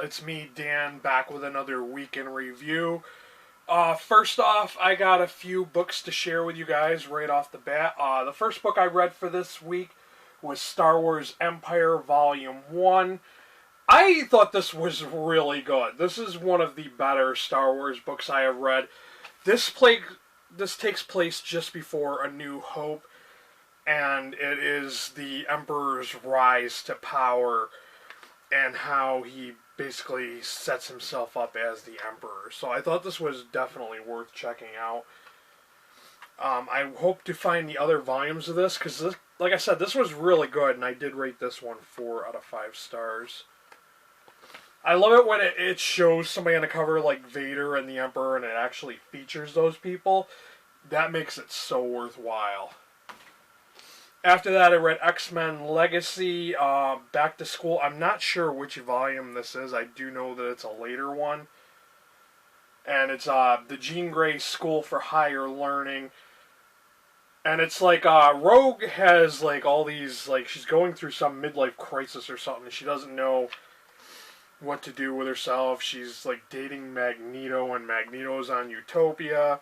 it's me, Dan, back with another week in review. First off, I got a few books to share with you guys right off the bat. The first book I read for this week was Star Wars Empire Volume 1. I thought this was really good. This is one of the better Star Wars books I have read. This takes place just before A New Hope, and it is the Emperor's rise to power and how he basically sets himself up as the Emperor. So I thought this was definitely worth checking out. I hope to find the other volumes of this, because like I said, this was really good, and I did rate this one 4 out of 5 stars. I love it when it shows somebody on the cover like Vader and the Emperor, and it actually features those people. That makes it so worthwhile. After that, I read X-Men Legacy, Back to School. I'm not sure which volume this is. I do know that it's a later one. And it's the Jean Grey School for Higher Learning. And it's like Rogue has like all these, like she's going through some midlife crisis or something. She doesn't know what to do with herself. She's like dating Magneto, and Magneto's on Utopia.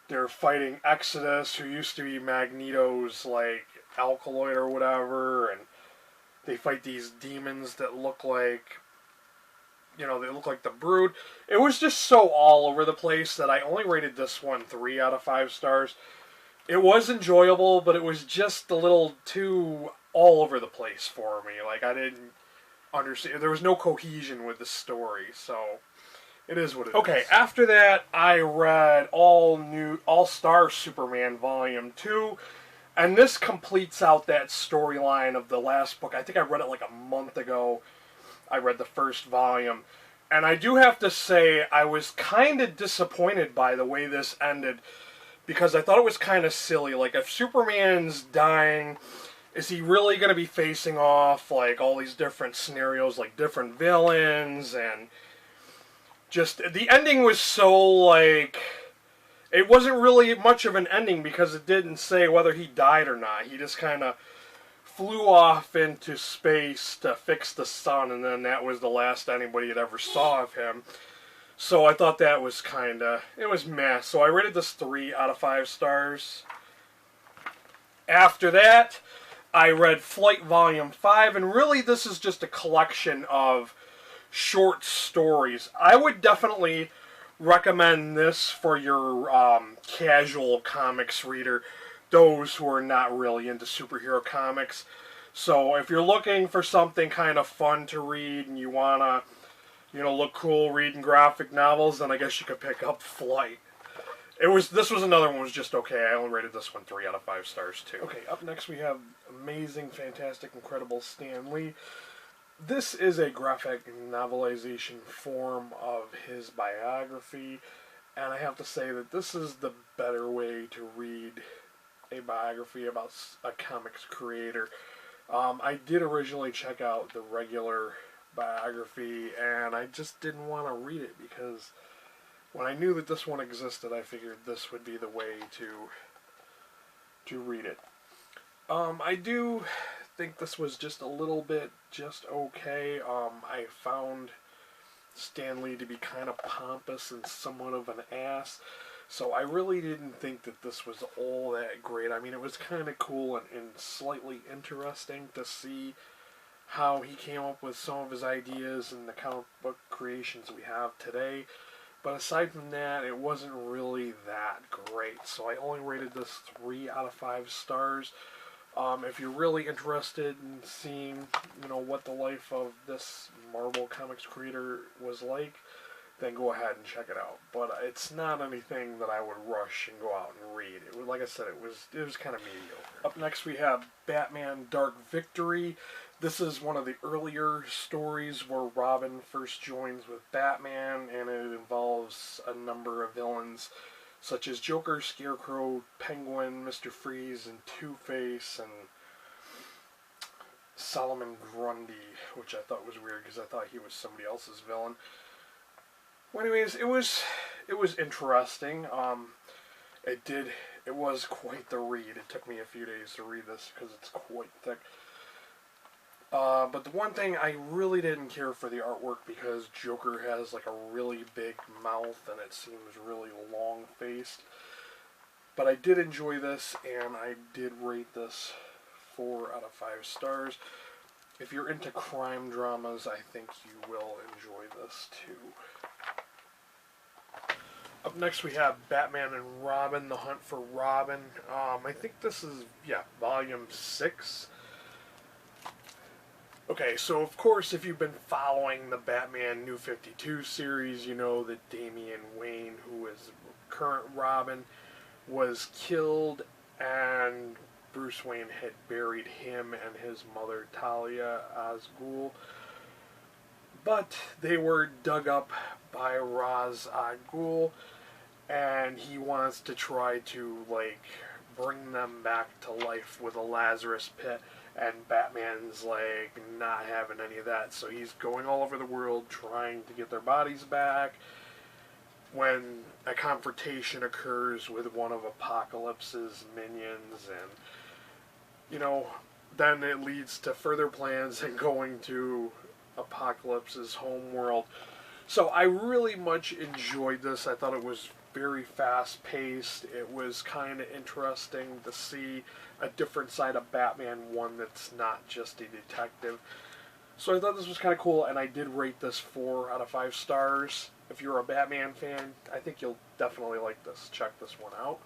They're fighting Exodus, who used to be Magneto's, like, alkaloid or whatever, and they fight these demons that look like, they look like the Brood. It was just so all over the place that I only rated this one 3 out of 5 stars. It was enjoyable, but it was just a little too all over the place for me. Like, I didn't understand. There was no cohesion with the story, so it is what it is. Okay, after that, I read All-Star Superman Volume 2, and this completes out that storyline of the last book. I think I read it like a month ago. I read the first volume, and I do have to say I was kind of disappointed by the way this ended, because I thought it was kind of silly. Like, if Superman's dying, is he really going to be facing off, like, all these different scenarios, like different villains, and just, the ending was so, like, it wasn't really much of an ending because it didn't say whether he died or not. He just kind of flew off into space to fix the sun, and then that was the last anybody had ever saw of him. So I thought that was it was meh. So I rated this 3 out of 5 stars. After that, I read Flight Volume 5, and really this is just a collection of short stories. I would definitely recommend this for your casual comics reader, those who are not really into superhero comics. So if you're looking for something kind of fun to read and you want to, look cool reading graphic novels, then I guess you could pick up Flight. This was another one was just okay. I only rated this one 3 out of 5 stars too. Okay, up next we have Amazing, Fantastic, Incredible Stan Lee. This is a graphic novelization form of his biography, and I have to say that this is the better way to read a biography about a comics creator. I did originally check out the regular biography, and I just didn't want to read it because when I knew that this one existed, I figured this would be the way to read it. I do think this was just a little bit just okay. I found Stan Lee to be kind of pompous and somewhat of an ass, so I really didn't think that this was all that great. I mean, it was kind of cool and slightly interesting to see how he came up with some of his ideas and the comic book creations we have today. But aside from that, it wasn't really that great. So I only rated this 3 out of 5 stars. If you're really interested in seeing, what the life of this Marvel Comics creator was like, then go ahead and check it out. But it's not anything that I would rush and go out and read. It was, like I said, it was kind of mediocre. Up next we have Batman Dark Victory. This is one of the earlier stories where Robin first joins with Batman, and it involves a number of villains such as Joker, Scarecrow, Penguin, Mr. Freeze, and Two-Face, and Solomon Grundy, which I thought was weird because I thought he was somebody else's villain. Well, anyways, it was interesting. It was quite the read. It took me a few days to read this because it's quite thick. But the one thing I really didn't care for the artwork because Joker has like a really big mouth and it seems really long faced. But I did enjoy this and I did rate this 4 out of 5 stars. If you're into crime dramas, I think you will enjoy this too. Up next we have Batman and Robin, The Hunt for Robin. I think this is, volume 6. Okay, so of course, if you've been following the Batman New 52 series, you know that Damian Wayne, who is current Robin, was killed, and Bruce Wayne had buried him and his mother, Talia al Ghul. But they were dug up by Ra's al Ghul, and he wants to try to, bring them back to life with a Lazarus pit. And Batman's not having any of that, so he's going all over the world trying to get their bodies back. When a confrontation occurs with one of Apocalypse's minions, and then it leads to further plans and going to Apocalypse's homeworld. So I really much enjoyed this. I thought it was very fast paced. It was kind of interesting to see a different side of Batman, one that's not just a detective. So I thought this was kind of cool, and I did rate this 4 out of 5 stars. If you're a Batman fan, I think you'll definitely like this. Check this one out.